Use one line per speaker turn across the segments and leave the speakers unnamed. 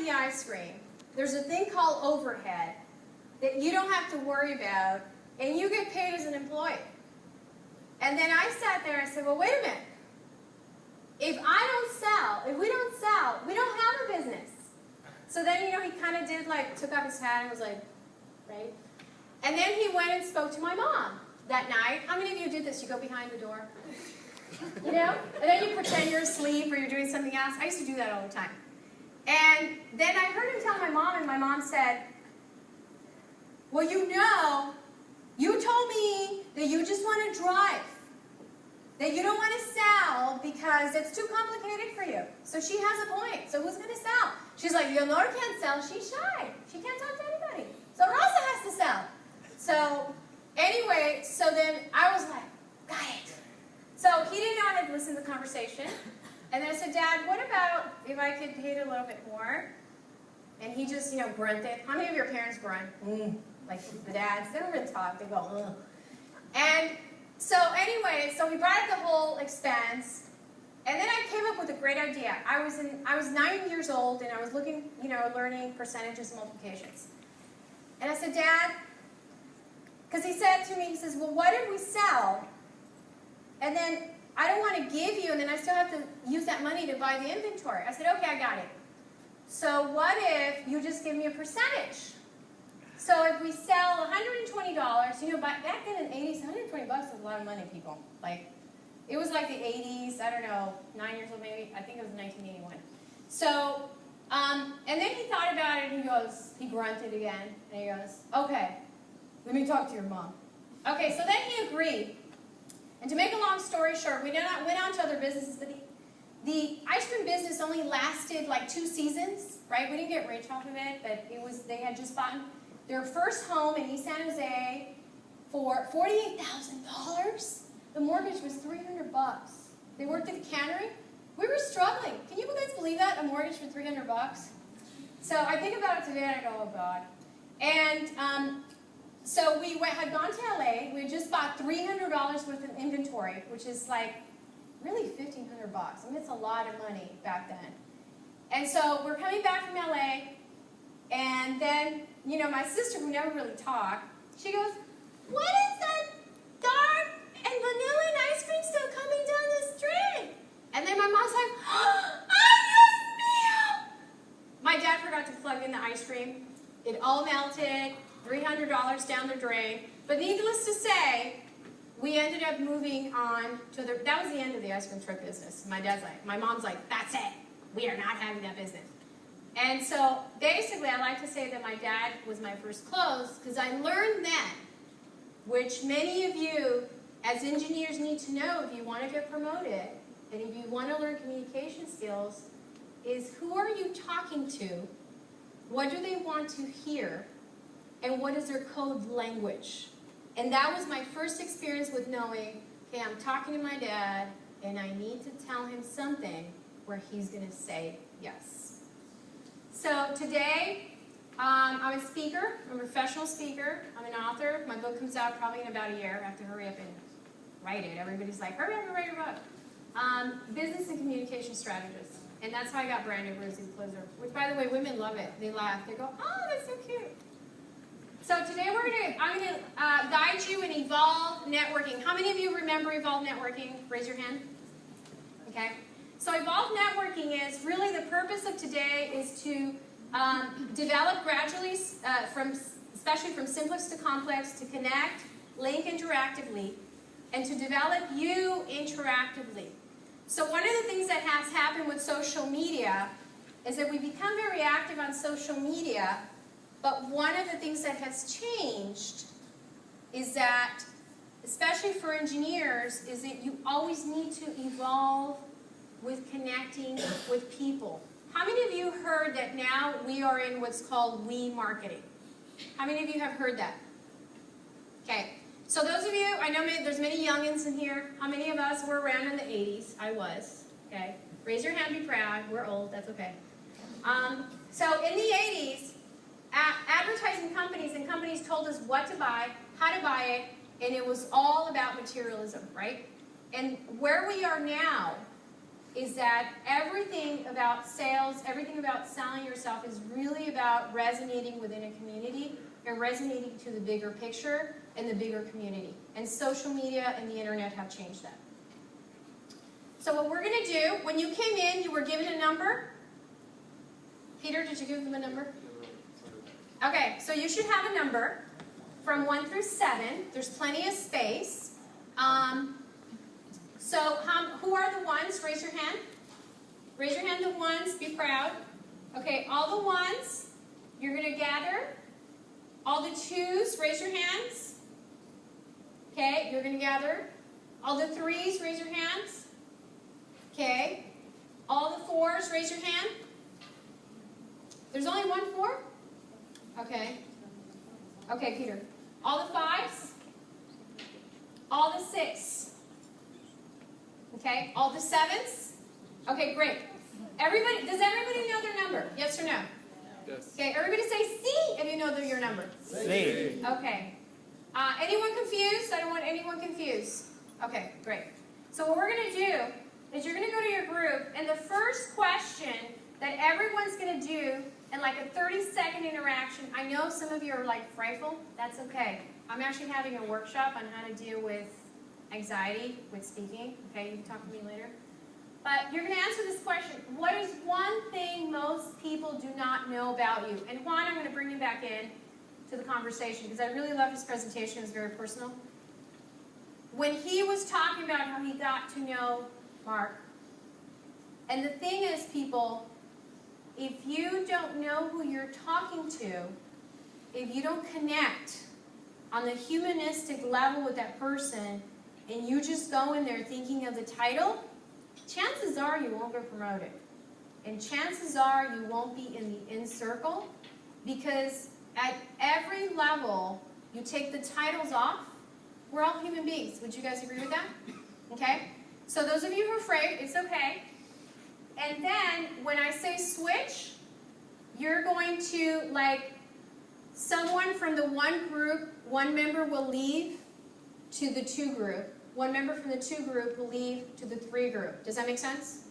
the ice cream, there's a thing called overhead that you don't have to worry about, and you get paid as an employee. And then I sat there and I said, well, wait a minute. If we don't sell, we don't have a business. So then, he kind of did took off his hat and was like, right? And then he went and spoke to my mom that night. How many of you did this? You go behind the door? And then you pretend you're asleep or you're doing something else. I used to do that all the time. And then I heard him tell my mom, and my mom said, well, you told me that you just want to drive, that you don't want to sell because it's too complicated for you. So she has a point. So who's going to sell? She's like, Leonora can't sell. She's shy. She can't talk to anybody. So Rosa has to sell. So anyway, so then I was like, got it. So he didn't know I had listened to the conversation. And then I said, Dad, what about if I could pay it a little bit more? And he just, grunted. How many of your parents grunt? Like the dads, they don't really talk. They go, ugh. And so anyway, so we brought up the whole expense. And then I came up with a great idea. I was 9 years old, and I was looking, learning percentages and multiplications. And I said, Dad, because he said to me, he says, well, what if we sell? And then I don't want to give you, and then I still have to use that money to buy the inventory. I said, okay, I got it. So what if you just give me a percentage? So if we sell $120, back then in the 80s, $120 was a lot of money, people. It was like the 80s, I don't know, 9 years old maybe. I think it was 1981. So, and then he thought about it, and he grunted again, and he goes, okay, let me talk to your mom. Okay, so then he agreed. And to make a long story short, we went on to other businesses, but the ice cream business only lasted 2 seasons, right? We didn't get rich off of it, but they had just bought their first home in East San Jose for $48,000. The mortgage was $300. They worked at the cannery. We were struggling. Can you guys believe that? A mortgage for $300? So I think about it today and I go, oh God. And so we had gone to LA. We had just bought $300 worth of inventory, which is really $1,500. I mean, it's a lot of money back then. And so we're coming back from LA, and then, my sister, who never really talked, she goes, what is that dark and vanilla and ice cream still coming down the street? And then my mom's like, oh, Dios mío! My dad forgot to plug in the ice cream. It all melted, $300 down the drain. But needless to say, we ended up moving on to that was the end of the ice cream truck business. My mom's like, that's it. We are not having that business. And so basically, I like to say that my dad was my first close, because I learned then, which many of you as engineers need to know if you want to get promoted, and if you want to learn communication skills, is who are you talking to, what do they want to hear, and what is their code language. And that was my first experience with knowing, okay, I'm talking to my dad, and I need to tell him something where he's going to say yes. So today, I'm a speaker. I'm a professional speaker. I'm an author. My book comes out probably in about a year. I have to hurry up and write it. Everybody's like, hurry up and write your book. Business and communication strategist. And that's how I got branded Rosie the Closer. Which, by the way, women love it. They laugh. They go, oh, that's so cute. So today I'm going to guide you in Evolve Networking. How many of you remember Evolve Networking? Raise your hand. Okay. So Evolve Networking is really the purpose of today is to develop gradually, especially from simplex to complex, to connect, link interactively, and to develop you interactively. So one of the things that has happened with social media is that we become very active on social media, but one of the things that has changed is that, especially for engineers, is that you always need to evolve with connecting with people. How many of you heard that now we are in what's called we marketing? How many of you have heard that? Okay, so those of you, I know there's many youngins in here. How many of us were around in the 80s? I was, okay. Raise your hand, be proud. We're old, that's okay. So in the 80s, advertising companies and companies told us what to buy, how to buy it, and it was all about materialism, right? And where we are now is that everything about sales, everything about selling yourself is really about resonating within a community and resonating to the bigger picture and the bigger community. And social media and the internet have changed that. So what we're going to do, when you came in, you were given a number. Peter, did you give them a number? Okay, so you should have a number from 1 through 7. There's plenty of space. So who are the ones? Raise your hand. Raise your hand, the ones. Be proud. Okay, all the ones, you're going to gather. All the 2s, raise your hands. Okay, you're going to gather. All the 3s, raise your hands. Okay. All the 4s, raise your hand. There's only one 4? Okay. Okay, Peter. All the 5s? All the 6? Okay, all the 7s? Okay, great. Everybody, does everybody know their number? Yes or no?
Yes.
Okay, everybody say C if you know your number.
C.
Okay. Anyone confused? I don't want anyone confused. Okay, great. So what we're going to do is you're going to go to your group, and the first question that everyone's going to do in like a 30-second interaction, I know some of you are like frightful. That's okay. I'm actually having a workshop on how to deal with anxiety with speaking. Okay, you can talk to me later. But you're going to answer this question. What is one thing most people do not know about you? And Juan, I'm going to bring you back in to the conversation because I really love his presentation. It was very personal. When he was talking about how he got to know Mark, and the thing is, people, if you don't know who you're talking to, if you don't connect on the humanistic level with that person, and you just go in there thinking of the title, chances are you won't get promoted. And chances are you won't be in the in circle, because at every level, you take the titles off, we're all human beings. Would you guys agree with that? Okay? So those of you who are afraid, it's okay. And then, when I say switch, you're going to, like, someone from the 1 group, 1 member will leave to the 2 group. 1 member from the 2 group will leave to the 3 group. Does that make sense?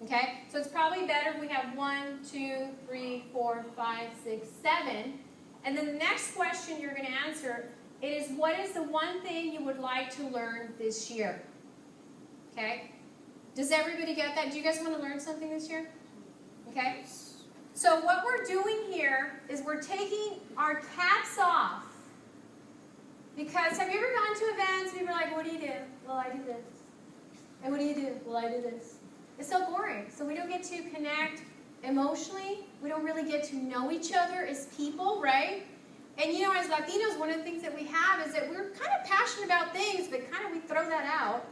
Okay? So it's probably better if we have 1, 2, 3, 4, 5, 6, 7. And then the next question you're going to answer is, what is the one thing you would like to learn this year? Okay? Does everybody get that? Do you guys want to learn something this year? Okay? So what we're doing here is we're taking our caps off. Because have you ever gone to events and you're like, what do you do? Well, I do this. And what do you do? Well, I do this. It's so boring. So we don't get to connect emotionally. We don't really get to know each other as people, right? And you know, as Latinos, one of the things that we have is that we're kind of passionate about things, but kind of we throw that out.